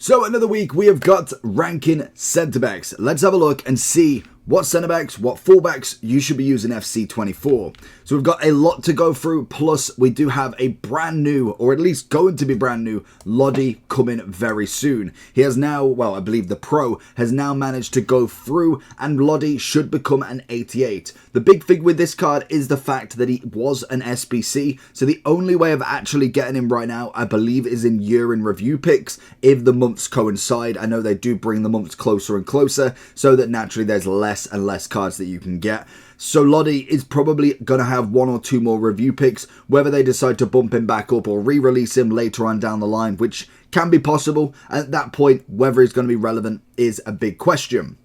So another week we have got ranking centre backs. Let's have a look and see what centre backs, what fullbacks you should be using FC24. So we've got a lot to go through, plus we do have a brand new, or at least going to be brand new, Lodi coming very soon. He has now, well, I believe the Pro has now managed to go through, and Lodi should become an 88. The big thing with this card is the fact that he was an SBC, so the only way of actually getting him right now, I believe, is in year-in review picks, if the months coincide. I know they do bring the months closer and closer, so that naturally there's less and less cards that you can get. So Lodi is probably going to have one or two more review picks, whether they decide to bump him back up or re-release him later on down the line, which can be possible. At that point, whether he's going to be relevant is a big question.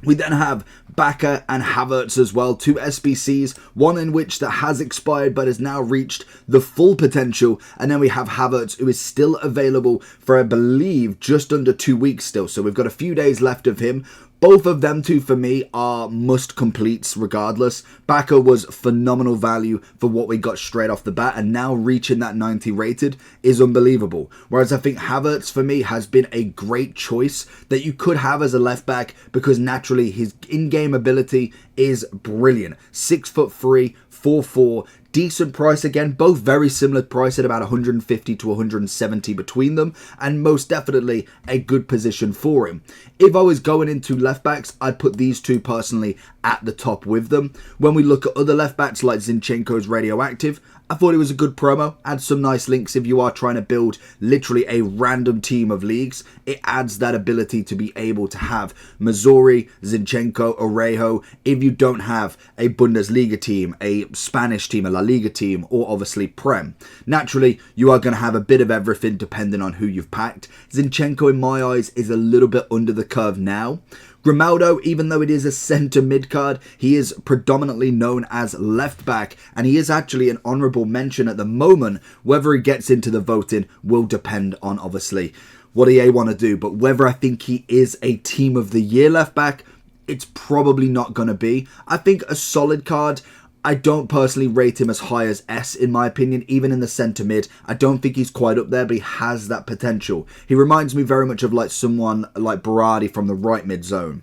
We then have Bacca and Havertz as well, two SBCs, one in which that has expired but has now reached the full potential, and then we have Havertz, who is still available for, I believe, just under 2 weeks still, so we've got a few days left of him. Both of them two for me are must completes regardless. Bacca was phenomenal value for what we got straight off the bat, and now reaching that 90 rated is unbelievable. Whereas I think Havertz for me has been a great choice that you could have as a left back, because naturally his in-game ability is brilliant. 6'3", 4'4", decent price again, both very similar price at about 150 to 170 between them, and most definitely a good position for him. If I was going into left backs, I'd put these two personally at the top with them. When we look at other left backs like Zinchenko's Radioactive, I thought it was a good promo, adds some nice links if you are trying to build literally a random team of leagues. It adds that ability to be able to have Mazzori, Zinchenko, Orejo, if you don't have a Bundesliga team, a Spanish team, a La Liga team, or obviously Prem. Naturally, you are going to have a bit of everything depending on who you've packed. Zinchenko, in my eyes, is a little bit under the curve now. Grimaldo, even though it is a centre mid card, he is predominantly known as left back, and he is actually an honourable mention at the moment. Whether he gets into the voting will depend on obviously what EA want to do, but whether I think he is a team of the year left back, it's probably not going to be. I think a solid card. I don't personally rate him as high as S in my opinion, even in the centre mid. I don't think he's quite up there, but he has that potential. He reminds me very much of like someone like Berardi from the right mid zone.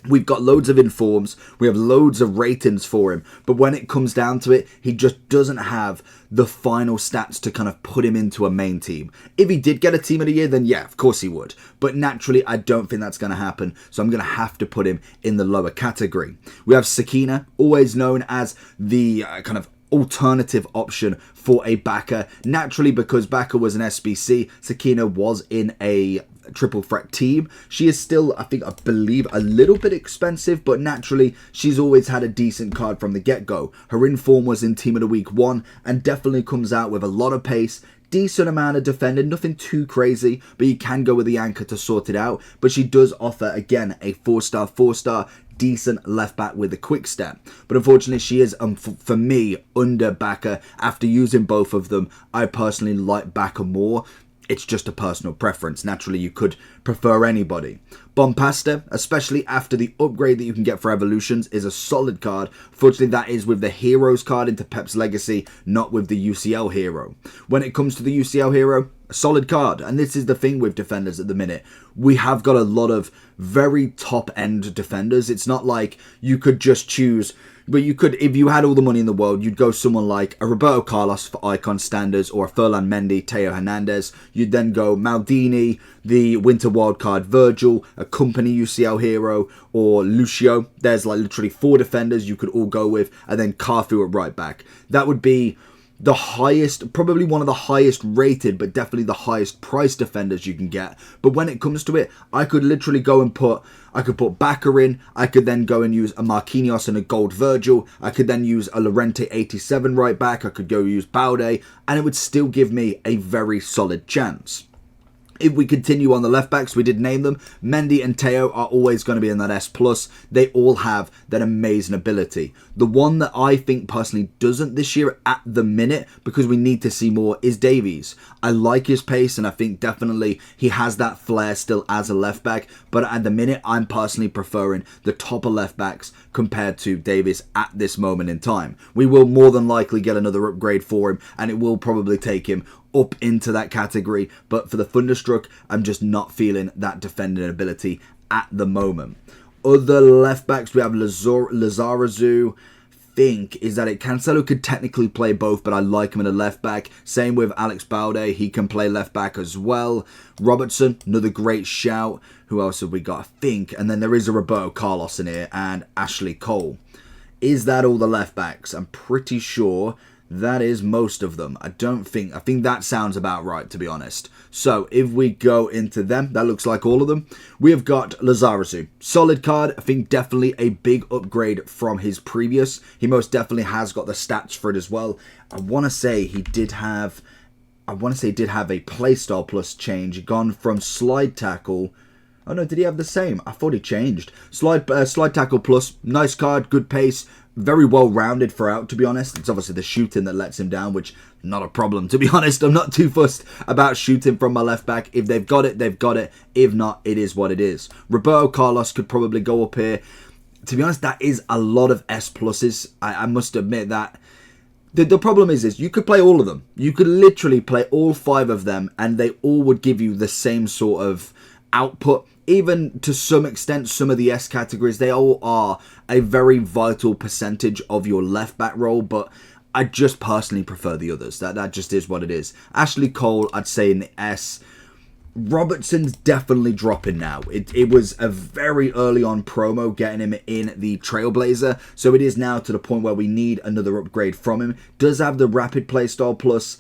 We've got loads of informs, we have loads of ratings for him, but when it comes down to it, he just doesn't have the final stats to kind of put him into a main team. If he did get a team of the year, then yeah, of course he would. But naturally, I don't think that's going to happen, so I'm going to have to put him in the lower category. We have Sakina, always known as the kind of alternative option for a Bacca. Naturally, because Bacca was an SBC, Sakina was in a triple threat team. She is still, I believe, a little bit expensive, but naturally, she's always had a decent card from the get-go. Her inform was in Team of the Week 1, and definitely comes out with a lot of pace, decent amount of defending, nothing too crazy, but you can go with the anchor to sort it out. But she does offer, again, a 4-star, decent left back with a quick step. But unfortunately, she is, for me, under Bacca. After using both of them, I personally like Bacca more. It's just a personal preference. Naturally, you could prefer anybody. Bompasta, especially after the upgrade that you can get for Evolutions, is a solid card. Fortunately, that is with the Heroes card into Pep's Legacy, not with the UCL Hero. When it comes to the UCL Hero, a solid card. And this is the thing with defenders at the minute. We have got a lot of very top-end defenders. It's not like you could just choose... But you could, if you had all the money in the world, you'd go someone like a Roberto Carlos for icon standards, or a Ferland Mendy, Teo Hernandez. You'd then go Maldini, the Winter Wildcard Virgil, a Company UCL hero, or Lucio. There's like literally 4 defenders you could all go with, and then Carfu at right back. That would be the highest, probably one of the highest rated, but definitely the highest price defenders you can get. But when it comes to it, I could literally go and put Bacca in. I could then go and use a Marquinhos and a Gold Virgil. I could then use a Lorente 87 right back. I could go use Baude, and it would still give me a very solid chance. If we continue on the left backs, we did name them. Mendy and Teo are always going to be in that S+. They all have that amazing ability. The one that I think personally doesn't this year at the minute, because we need to see more, is Davies. I like his pace, and I think definitely he has that flair still as a left back, but at the minute, I'm personally preferring the top of left backs compared to Davies at this moment in time. We will more than likely get another upgrade for him, and it will probably take him up into that category. But for the Thunderstruck, I'm just not feeling that defending ability at the moment. Other left backs, we have Lizarazu. Think is that Cancelo could technically play both, but I like him in a left back. Same with Alex Balde, he can play left back as well. Robertson, another great shout. Who else have we got? I think, and then there is a Roberto Carlos in here and Ashley Cole. Is that all the left backs? I'm pretty sure that is most of them. I think that sounds about right, to be honest. So if we go into them, that looks like all of them. We have got Lizarazu. Solid card. I think definitely a big upgrade from his previous. He most definitely has got the stats for it as well. I want to say he did have a playstyle plus change. Gone from slide tackle. Oh no, did he have the same? I thought he changed. Slide tackle plus. Nice card, good pace. Very well rounded throughout, to be honest. It's obviously the shooting that lets him down, which not a problem, to be honest. I'm not too fussed about shooting from my left back. If they've got it, they've got it. If not, it is what it is. Roberto Carlos could probably go up here. To be honest, that is a lot of S pluses. I must admit that. The problem is you could play all of them. You could literally play all 5 of them, and they all would give you the same sort of output. Even to some extent, some of the S categories, they all are a very vital percentage of your left back role, but I just personally prefer the others. That just is what it is. Ashley Cole, I'd say in the S. Robertson's definitely dropping now. It was a very early on promo getting him in the Trailblazer, so it is now to the point where we need another upgrade from him. Does have the rapid playstyle plus.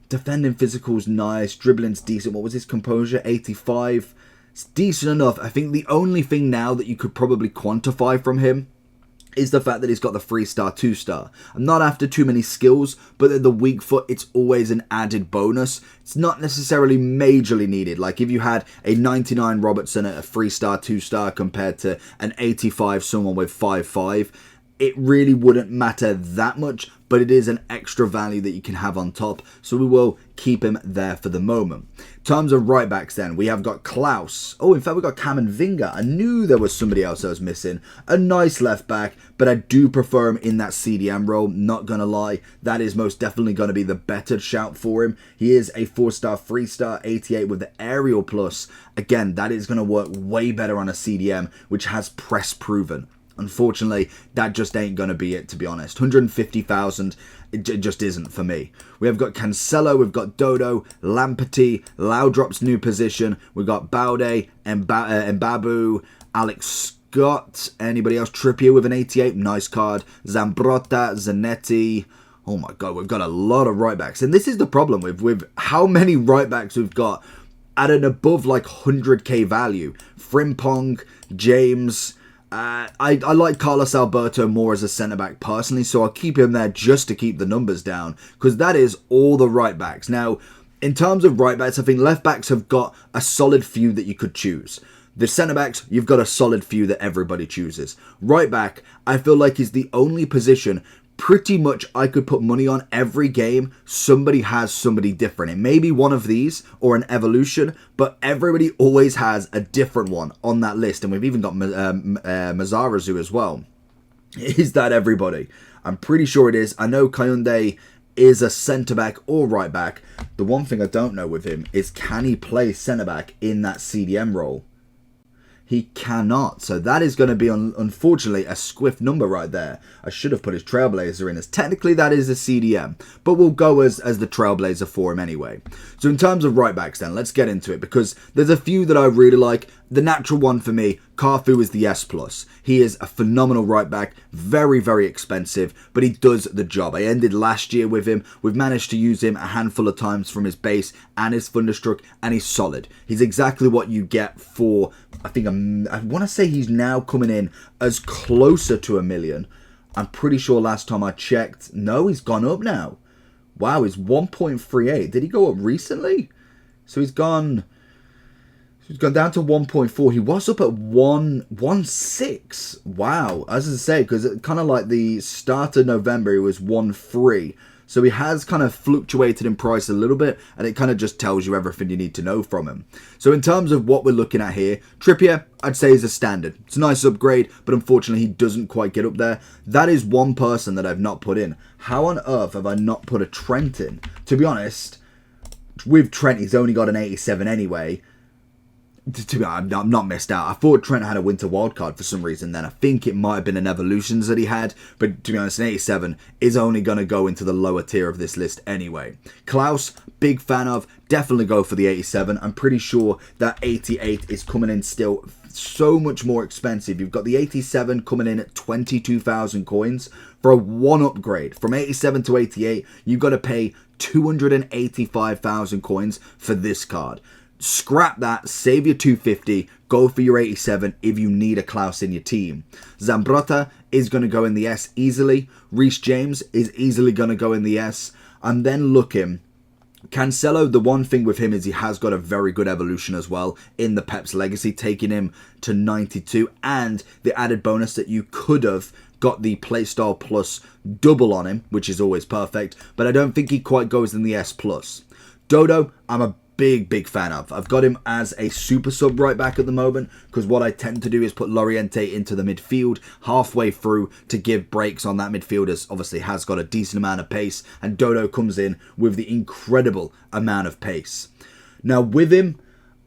Defending physical's nice, dribbling's decent. What was his composure? 85. It's decent enough. I think the only thing now that you could probably quantify from him is the fact that he's got the 3-star, 2-star. I'm not after too many skills, but at the weak foot, it's always an added bonus. It's not necessarily majorly needed. Like if you had a 99 Robertson at a 3-star, 2-star compared to an 85 someone with 5-5, it really wouldn't matter that much, but it is an extra value that you can have on top, so we will keep him there for the moment. In terms of right backs then, we have got Klaus. Oh, in fact, we got Camavinga. I knew there was somebody else I was missing. A nice left back, but I do prefer him in that CDM role, not gonna lie. That is most definitely going to be the better shout for him. He is a 4-star, 3-star, 88 with the aerial plus. Again, that is going to work way better on a CDM, which has press proven. Unfortunately, that just ain't going to be it, to be honest. 150,000, it just isn't for me. We have got Cancelo, we've got Dodo, Lamptey, Laudrup's new position. We've got Balde, Mbabu, Alex Scott. Anybody else? Trippier with an 88, nice card. Zambrotta, Zanetti. Oh my god, we've got a lot of right backs. And this is the problem with how many right backs we've got at an above like 100k value. Frimpong, James. I like Carlos Alberto more as a centre-back personally, so I'll keep him there just to keep the numbers down, because that is all the right-backs. Now, in terms of right-backs, I think left-backs have got a solid few that you could choose. The centre-backs, you've got a solid few that everybody chooses. Right-back, I feel like is the only position pretty much I could put money on every game. Somebody has somebody different. It may be one of these or an evolution, but everybody always has a different one on that list. And we've even got Mazarazu as well. Is that everybody? I'm pretty sure it is. I know Kayunde is a centre-back or right-back. The one thing I don't know with him is, can he play centre-back in that CDM role? He cannot. So that is going to be, unfortunately, a squiff number right there. I should have put his Trailblazer in, as technically that is a CDM. But we'll go as the Trailblazer for him anyway. So in terms of right backs then, let's get into it, because there's a few that I really like. The natural one for me, Carfu, is the S+. He is a phenomenal right back, very, very expensive, but he does the job. I ended last year with him. We've managed to use him a handful of times from his base and his Thunderstruck, and he's solid. He's exactly what you get for, I think, I want to say he's now coming in as closer to $1 million. I'm pretty sure last time I checked, no, he's gone up now. Wow, he's 1.38. Did he go up recently? So he's gone down to 1.4. He was up at 1.16. Wow. As I say, because it kind of like the start of November, he was 1.3. So he has kind of fluctuated in price a little bit, and it kind of just tells you everything you need to know from him. So in terms of what we're looking at here, Trippier, I'd say, is a standard. It's a nice upgrade, but unfortunately he doesn't quite get up there. That is one person that I've not put in. How on earth have I not put a Trent in? To be honest, with Trent, he's only got an 87 anyway. To be honest, I'm not missed out. I thought Trent had a winter wildcard for some reason then. I think it might have been an Evolutions that he had. But to be honest, an 87 is only going to go into the lower tier of this list anyway. Klaus, big fan of. Definitely go for the 87. I'm pretty sure that 88 is coming in still so much more expensive. You've got the 87 coming in at 22,000 coins. For a one upgrade from 87 to 88, you've got to pay 285,000 coins for this card. Scrap that, save your 250, go for your 87 if you need a Klaus in your team. Zambrotta is going to go in the S easily. Reece James is easily going to go in the S. I'm then looking. Cancelo, the one thing with him is he has got a very good evolution as well in the Pep's Legacy, taking him to 92, and the added bonus that you could have got the Playstyle Plus double on him, which is always perfect, but I don't think he quite goes in the S+. Dodo, I'm a big fan of. I've got him as a super sub right back at the moment, because what I tend to do is put Loriente into the midfield halfway through to give breaks on that midfield, as obviously has got a decent amount of pace, and Dodo comes in with the incredible amount of pace. Now with him,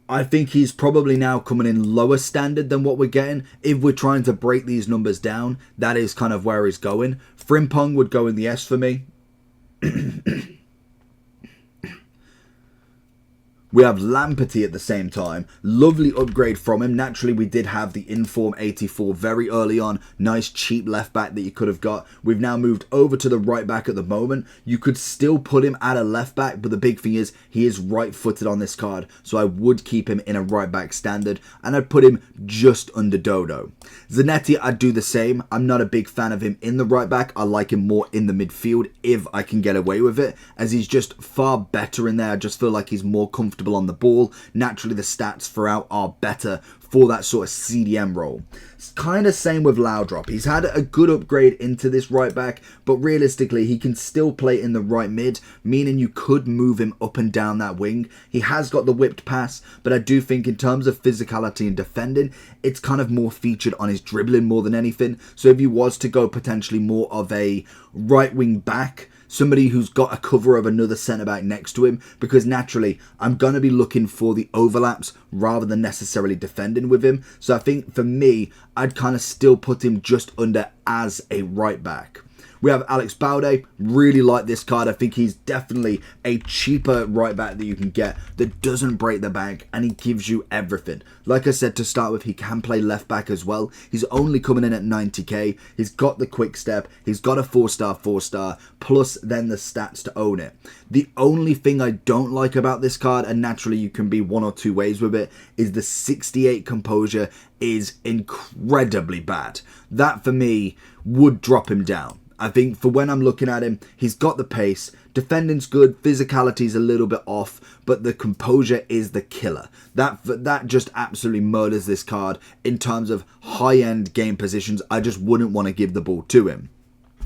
I think he's probably now coming in lower standard than what we're getting. If we're trying to break these numbers down, that is kind of where he's going. Frimpong would go in the S for me. We have Lamperty at the same time. Lovely upgrade from him. Naturally, we did have the Inform 84 very early on. Nice cheap left back that you could have got. We've now moved over to the right back at the moment. You could still put him at a left back, but the big thing is he is right footed on this card. So I would keep him in a right back standard, and I'd put him just under Dodo. Zanetti, I'd do the same. I'm not a big fan of him in the right back. I like him more in the midfield if I can get away with it, as he's just far better in there. I just feel like he's more comfortable on the ball. Naturally, the stats throughout are better for that sort of CDM role. It's kind of same with Laudrup. He's had a good upgrade into this right back, but realistically, he can still play in the right mid, meaning you could move him up and down that wing. He has got the whipped pass, but I do think in terms of physicality and defending, it's kind of more featured on his dribbling more than anything. So if he was to go potentially more of a right wing back, somebody who's got a cover of another centre-back next to him, because naturally I'm going to be looking for the overlaps rather than necessarily defending with him. So I think for me, I'd kind of still put him just under as a right-back. We have Alex Baude. Really like this card. I think he's definitely a cheaper right back that you can get that doesn't break the bank, and he gives you everything. Like I said to start with, he can play left back as well. He's only coming in at 90k. He's got the quick step. He's got a 4-star, plus then the stats to own it. The only thing I don't like about this card, and naturally you can be one or two ways with it, is the 68 composure is incredibly bad. That for me would drop him down. I think for when I'm looking at him, he's got the pace, defending's good, physicality's a little bit off, but the composure is the killer. That just absolutely murders this card in terms of high-end game positions. I just wouldn't want to give the ball to him.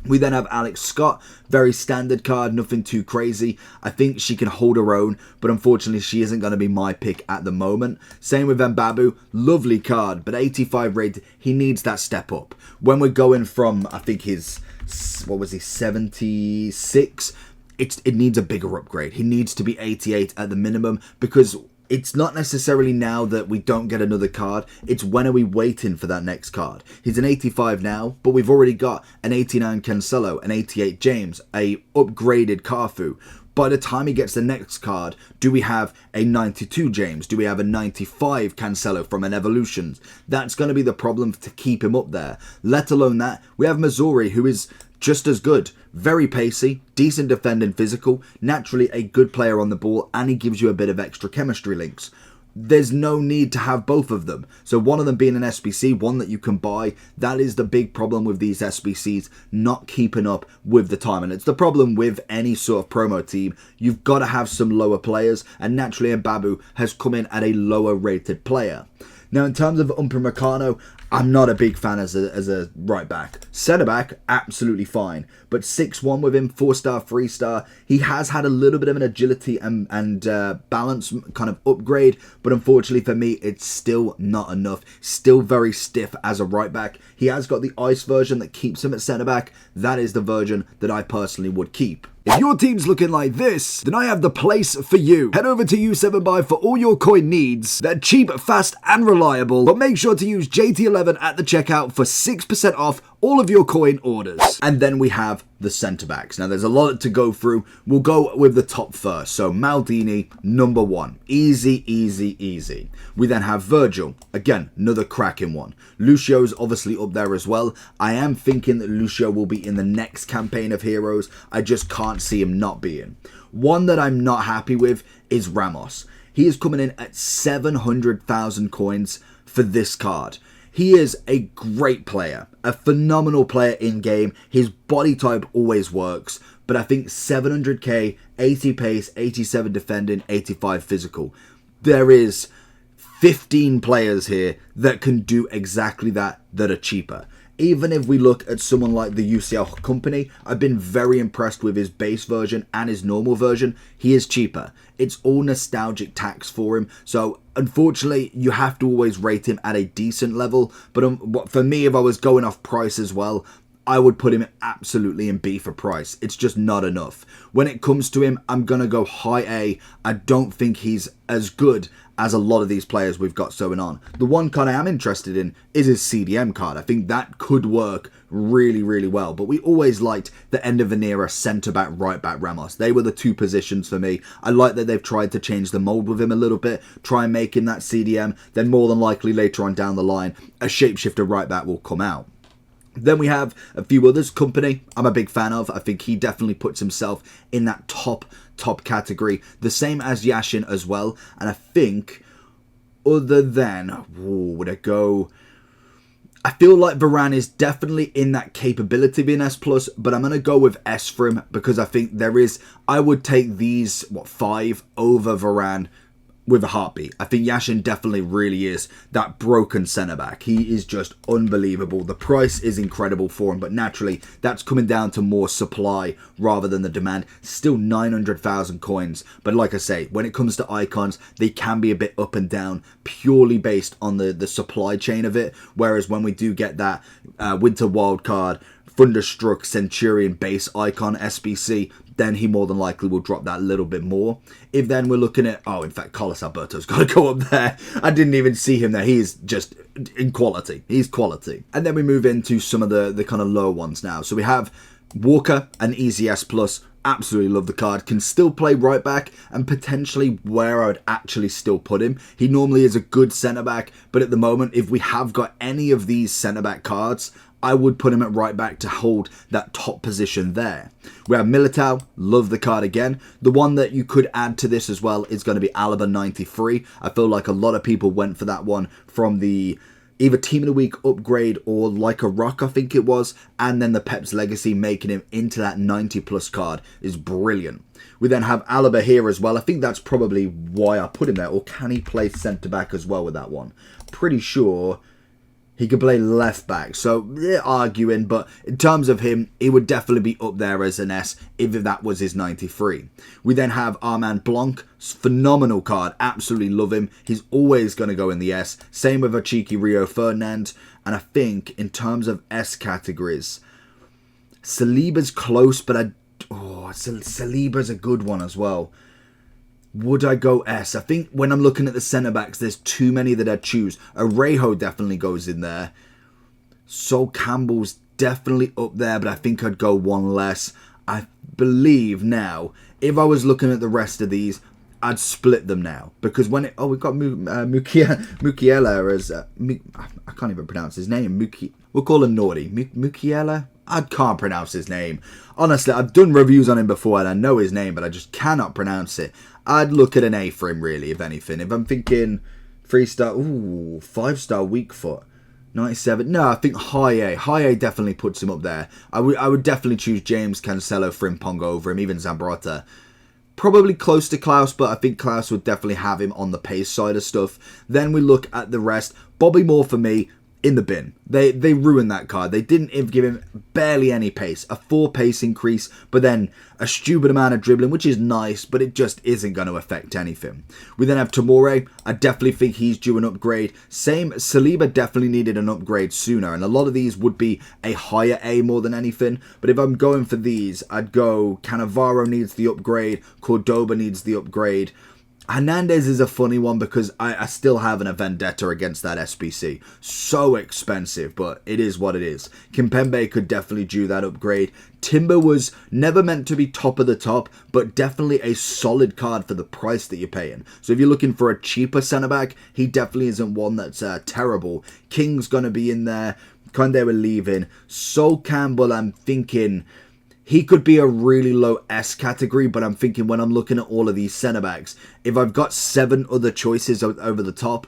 We then have Alex Scott, very standard card, nothing too crazy. I think she can hold her own, but unfortunately she isn't going to be my pick at the moment. Same with Mbabu, lovely card, but 85 rated, he needs that step up. When we're going from, I think his, 76, it needs a bigger upgrade. He needs to be 88 at the minimum, because it's not necessarily now that we don't get another card. It's when are we waiting for that next card. He's an 85 now, but we've already got an 89 Cancelo, an 88 James, a upgraded Carfu. By the time he gets the next card, do we have a 92 James? Do we have a 95 Cancelo from an Evolutions? That's going to be the problem to keep him up there. Let alone that, we have Missouri, who is just as good. Very pacey, decent defending physical, naturally a good player on the ball, and he gives you a bit of extra chemistry links. There's no need to have both of them. So one of them being an SBC, one that you can buy, that is the big problem with these SBCs, not keeping up with the time. And it's the problem with any sort of promo team. You've got to have some lower players, and naturally Mbabu has come in at a lower rated player. Now in terms of Upamecano, I'm not a big fan as a right back. Centre back, absolutely fine. But 6-1 with him, 4-star, 3-star. He has had a little bit of an agility and balance kind of upgrade. But unfortunately for me, it's still not enough. Still very stiff as a right back. He has got the ice version that keeps him at centre back. That is the version that I personally would keep. If your team's looking like this, then I have the place for you. Head over to U7Buy for all your coin needs. They're cheap, fast, and reliable, but make sure to use JT11 at the checkout for 6% off all of your coin orders. And then we have the centre backs. Now there's a lot to go through. We'll go with the top first. So Maldini, number 1. Easy, easy, easy. We then have Virgil. Again, another cracking one. Lucio's obviously up there as well. I am thinking that Lucio will be in the next campaign of Heroes. I just can't see him not being. One that I'm not happy with is Ramos. He is coming in at 700,000 coins for this card. He is a great player, a phenomenal player in game. His body type always works, but I think 700k, 80 pace, 87 defending, 85 physical. There is 15 players here that can do exactly that are cheaper. Even if we look at someone like the UCL Company, I've been very impressed with his base version and his normal version. He is cheaper. It's all nostalgic tax for him. So unfortunately, you have to always rate him at a decent level. But for me, if I was going off price as well, I would put him absolutely in B for price. It's just not enough. When it comes to him, I'm going to go high A. I don't think he's as good as a lot of these players we've got going on. The one card I am interested in is his CDM card. I think that could work really, really well. But we always liked the end of an era centre-back, right-back Ramos. They were the two positions for me. I like that they've tried to change the mould with him a little bit, try and make him that CDM. Then more than likely later on down the line, a shapeshifter right-back will come out. Then we have a few others. Company, I'm a big fan of. I think he definitely puts himself in that top category. The same as Yashin as well. And I think, other than, would I go... I feel like Varane is definitely in that capability of being S+, but I'm going to go with S for him because I think there is... I would take these, 5 over Varane with a heartbeat. I think Yashin definitely really is that broken centre-back. He is just unbelievable. The price is incredible for him, but naturally, that's coming down to more supply rather than the demand. Still 900,000 coins, but like I say, when it comes to icons, they can be a bit up and down, purely based on the supply chain of it, whereas when we do get that Winter Wildcard, Thunderstruck Centurion base icon SBC, then he more than likely will drop that a little bit more. If then we're looking at, in fact, Carlos Alberto's got to go up there. I didn't even see him there. He is just in quality. He's quality. And then we move into some of the kind of lower ones now. So we have Walker, an easy S+. Absolutely love the card. Can still play right back and potentially where I would actually still put him. He normally is a good centre back, but at the moment, if we have got any of these centre back cards, I would put him at right back to hold that top position there. We have Militao, love the card again. The one that you could add to this as well is going to be Alaba 93. I feel like a lot of people went for that one from the either Team of the Week upgrade or Like a Rock, I think it was. And then the Pep's Legacy making him into that 90 plus card is brilliant. We then have Alaba here as well. I think that's probably why I put him there. Or can he play centre back as well with that one? Pretty sure he could play left back, so they're arguing, but in terms of him, he would definitely be up there as an S if that was his 93. We then have Armand Blanc, phenomenal card, absolutely love him. He's always going to go in the S. Same with a cheeky Rio Ferdinand, and I think in terms of S categories, Saliba's close, but Saliba's a good one as well. Would I go S? I think when I'm looking at the centre-backs, there's too many that I'd choose. Arejo definitely goes in there. Sol Campbell's definitely up there, but I think I'd go one less. I believe now, if I was looking at the rest of these, I'd split them now. Because when it... we've got Mukiele as... I can't even pronounce his name. We'll call him Naughty. Mukiele? I can't pronounce his name. Honestly, I've done reviews on him before and I know his name, but I just cannot pronounce it. I'd look at an A for him, really, if anything. If I'm thinking 3-star... 5-star weak foot. 97. No, I think high A. High A definitely puts him up there. I would definitely choose James Cancelo Frimpong over him, even Zambrota. Probably close to Klaus, but I think Klaus would definitely have him on the pace side of stuff. Then we look at the rest. Bobby Moore for me in the bin. They ruined that card. They didn't even give him barely any pace. A 4 pace increase, but then a stupid amount of dribbling, which is nice, but it just isn't going to affect anything. We then have Tomori. I definitely think he's due an upgrade. Same, Saliba definitely needed an upgrade sooner, and a lot of these would be a higher A more than anything. But if I'm going for these, I'd go Cannavaro needs the upgrade, Cordoba needs the upgrade. Hernandez is a funny one because I still have a vendetta against that SBC. So expensive, but it is what it is. Kimpembe could definitely do that upgrade. Timber was never meant to be top of the top, but definitely a solid card for the price that you're paying. So if you're looking for a cheaper centre-back, he definitely isn't one that's terrible. King's going to be in there. Conde we're leaving. Sol Campbell, I'm thinking he could be a really low S category, but I'm thinking when I'm looking at all of these centre-backs, if I've got 7 other choices over the top,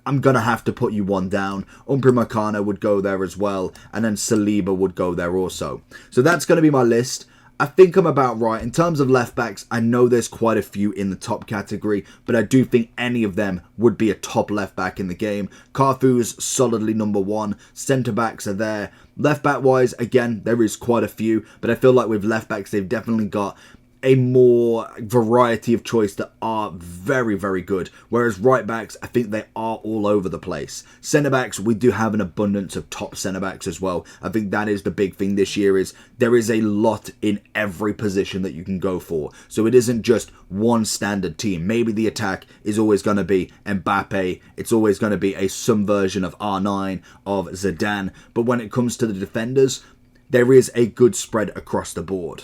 I'm going to have to put you one down. Upamecano would go there as well, and then Saliba would go there also. So that's going to be my list. I think I'm about right. In terms of left backs, I know there's quite a few in the top category, but I do think any of them would be a top left back in the game. Carfu's solidly number 1. Centre backs are there. Left back wise, again, there is quite a few, but I feel like with left backs, they've definitely got a more variety of choice that are very, very good. Whereas right backs, I think they are all over the place. Centre backs, we do have an abundance of top centre backs as well. I think that is the big thing this year is there is a lot in every position that you can go for. So it isn't just one standard team. Maybe the attack is always going to be Mbappe. It's always going to be some version of R9, of Zidane. But when it comes to the defenders, there is a good spread across the board.